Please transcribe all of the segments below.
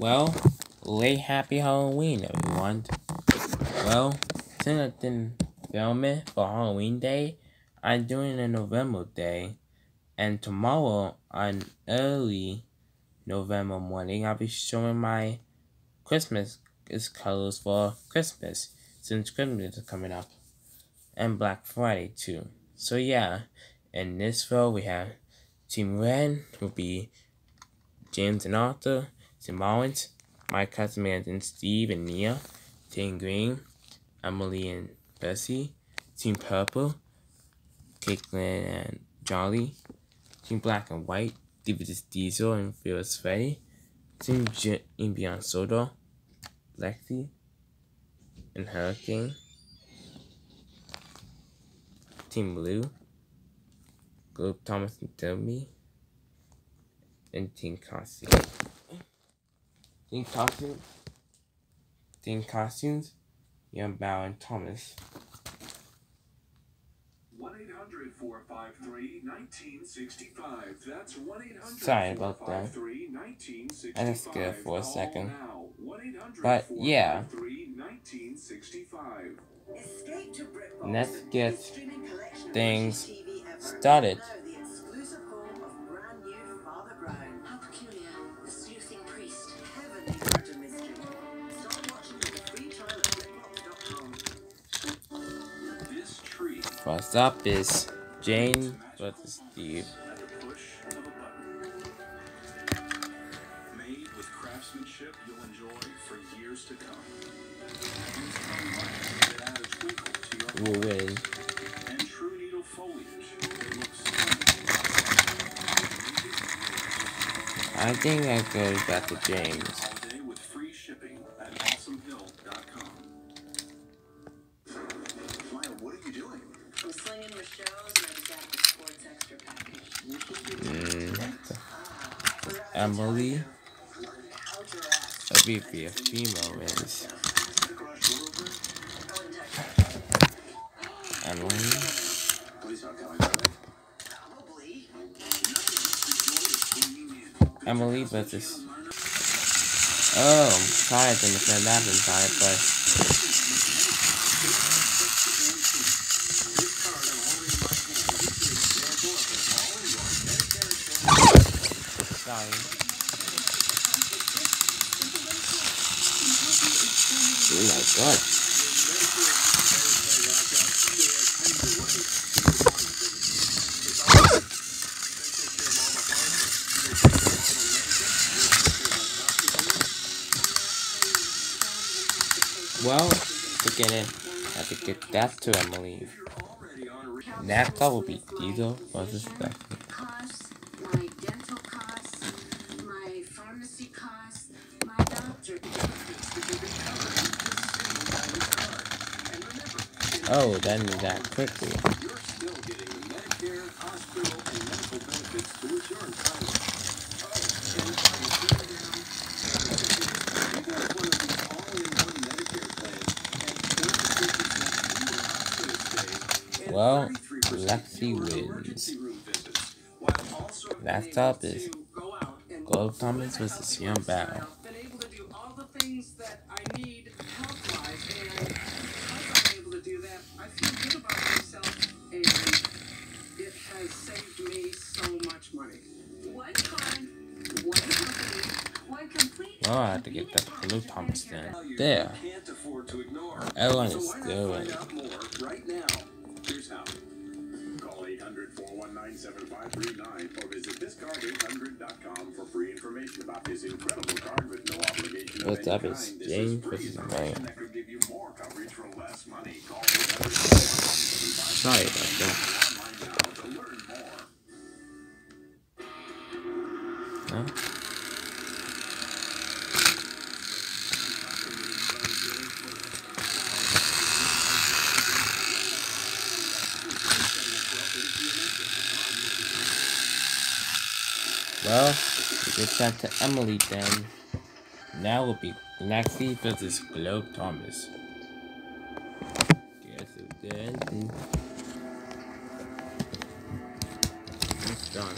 Well, late happy Halloween, everyone. Well, since I didn't film it for Halloween Day, I'm doing a November Day. And tomorrow, on early November morning, I'll be showing my Christmas colors for Christmas, since Christmas is coming up. And Black Friday, too. So yeah, in this row, we have Team Red, will be James and Arthur, Team Orange, my classmates and Steve and Nia, Team Green, Emily and Bessie, Team Purple, Caitlin and Jolly, Team Black and White, David Diesel and Phyllis Freddy, Team Beyond Soda, Lexi and Hurricane, Team Blue, Globe Thomas and Toby, and Team Costumes. Team Costumes, Young Bow and Thomas. 1-800-453-1965. That's 1-800-453-1965. Sorry about that. I just scared for a second. But yeah. Let's get things started. First up is Jane versus Steve. Made with craftsmanship you'll enjoy for years to come. Who will win? And true needle foliage. It looks I think I go back to James. holiday with free shipping at awesomehill.com. Maya, what are you doing? I'm slinging my shows and I just added the sports extra package. Emily. That'd be a female race. Emily. Emily versus. Oh, I'm sorry I didn't defend that inside, but. Sorry. Oh my god. Well, forget it. I have to get that to Emily. Next up will be Diesel versus Stephanie. Costs, my dental costs, my pharmacy costs, my doctor. Oh, that moved that quickly. You're still getting the Medicare, hospital, and medical benefits through insurance plans. Well, Lexi wins. Last up is Globe Thomas versus Young Bow. Been able to do all the things that I need health-wise, and because I'm able to do that, I feel good about myself, and it has saved me so much money. One time, one company, one complete. Oh, I have to get that Globe Thomas then. There. Everyone is still in. Right now. Here's how. Call 800-419-7539 or visit thiscard800.com for free information about this incredible card with no obligation. What's up is James versus Ryan. That could give you more coverage for less money. Call Sorry about that. to learn more. Huh? Well, we get that to Emily then. Now will be Lexi versus Globe Thomas. Guess it did. It's done.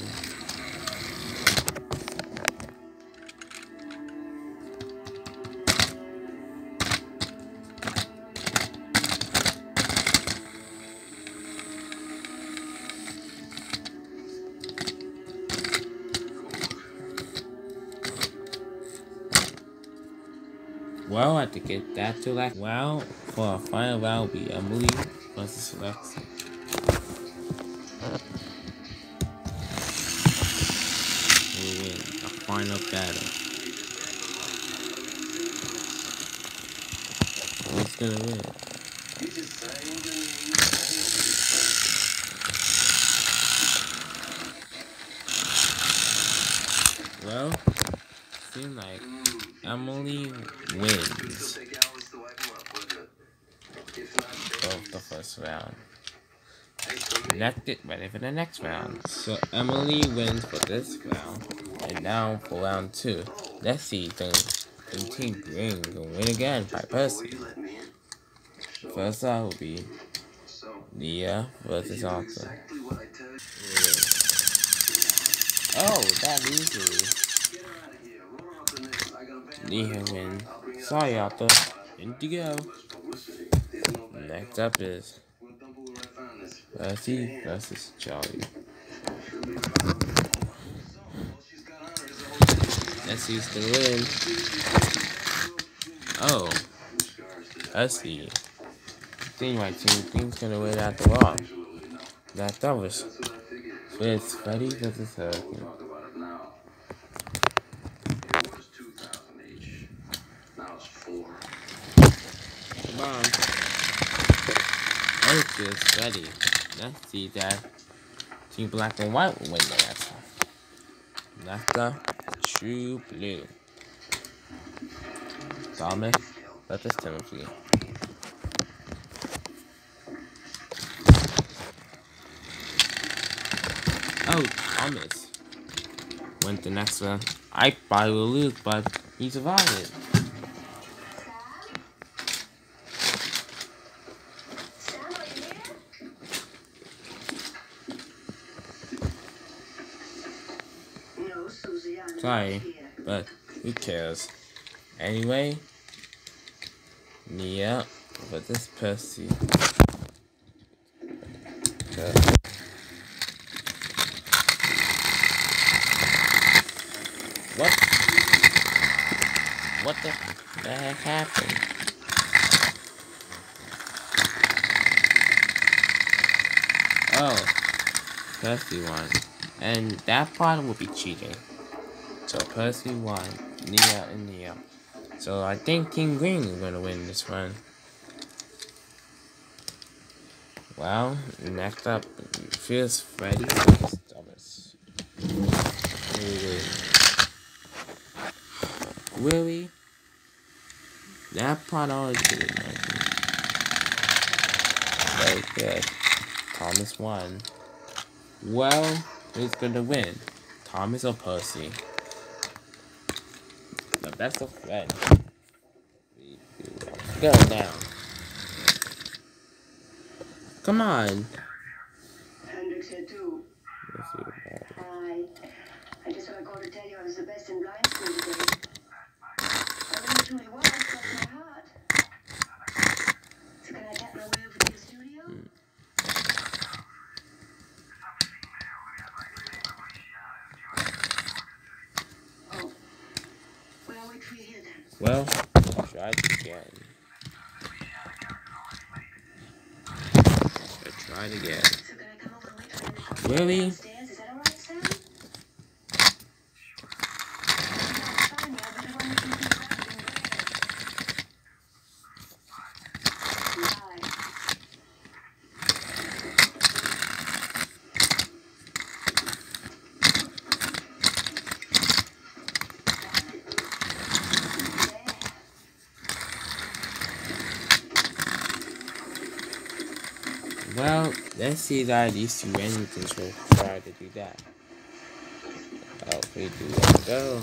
Well, I have to get that to like. Well, for our final round will be Emily versus Lexi. Who will win a final battle? Who's gonna win? Well, seems like Emily wins both the first round. Let's get ready for the next round. So Emily wins for this round, and now for round 2. Let's see if Team Green can win again by Percy. First out will be Leah versus Arthur. Oh, that easily. Leah wins. Sorry, Arthur. In to go. Next up is Percy versus Charlie. Let's see who's gonna win. Oh, Percy. Seems like Team Green's gonna win after all. That was Fritz, Freddy versus Hurricane. Come on. Oh, it's Freddy. Let's see that Team Black and White will win the next one. Next up, True Blue. Thomas versus Timothy. Oh, Thomas went the next one. I probably will lose, but he survived it. Sorry, but who cares? Anyway, Nia versus Percy. What? What the heck happened? Oh, Percy won. And that part will be cheating. So Percy won. Nia and Nia. So I think Team Green is going to win this one. Well, next up, Fierce Freddy versus Thomas. Really? That part always did it, man. Very good. Thomas won. Well, who's gonna win? Thomas or Percy? The best of friends. Go now. Come on. Hendrix here too. Hi. I just want to call to tell you I was the best in blind school today. I really truly was, bless my heart. So can I tap my way over to your studio? Oh. Well, I'll wait for you here then. Well, try it again. Try it again. So can I come over and wait for you Really? downstairs? Is that all right, Sam? Fine, yeah, but I want to keep you wrapped in bread. Bye. Well, let's see that these two Remingtons will try to do that. Oh, 3, 2, 1, go.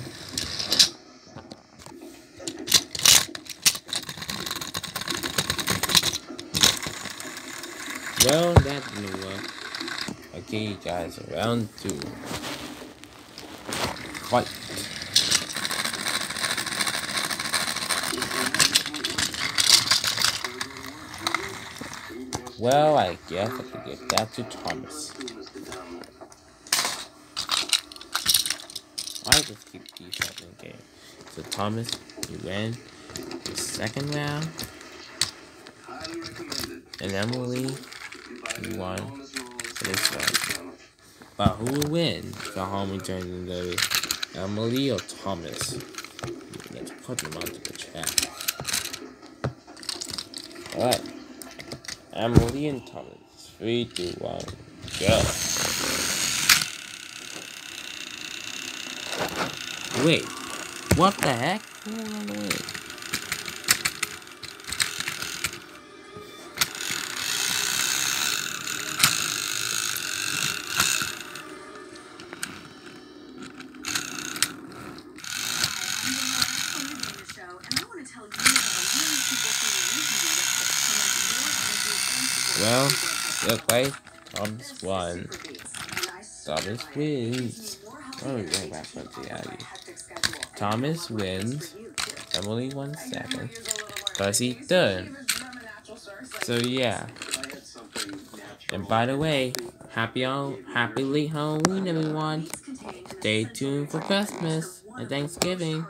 Well, that didn't work. Okay, you guys, round 2. Fight. Well, I guess I could give that to Thomas. I just keep these up in the game. So Thomas, you win. the second round. And Emily won for this round. But who will win the Halloween Journey Derby? Emily or Thomas? Let's put them onto the chat. Alright. Emily and Thomas. 3, 2, 1, go. Wait. What the heck? Who ran away? Well, look like Thomas won. Thomas wins. Oh, we're going back to the alley. Thomas wins. Emily won second. Fuzzy third. So yeah. And by the way, happy late Halloween, everyone. Stay tuned for Christmas and Thanksgiving.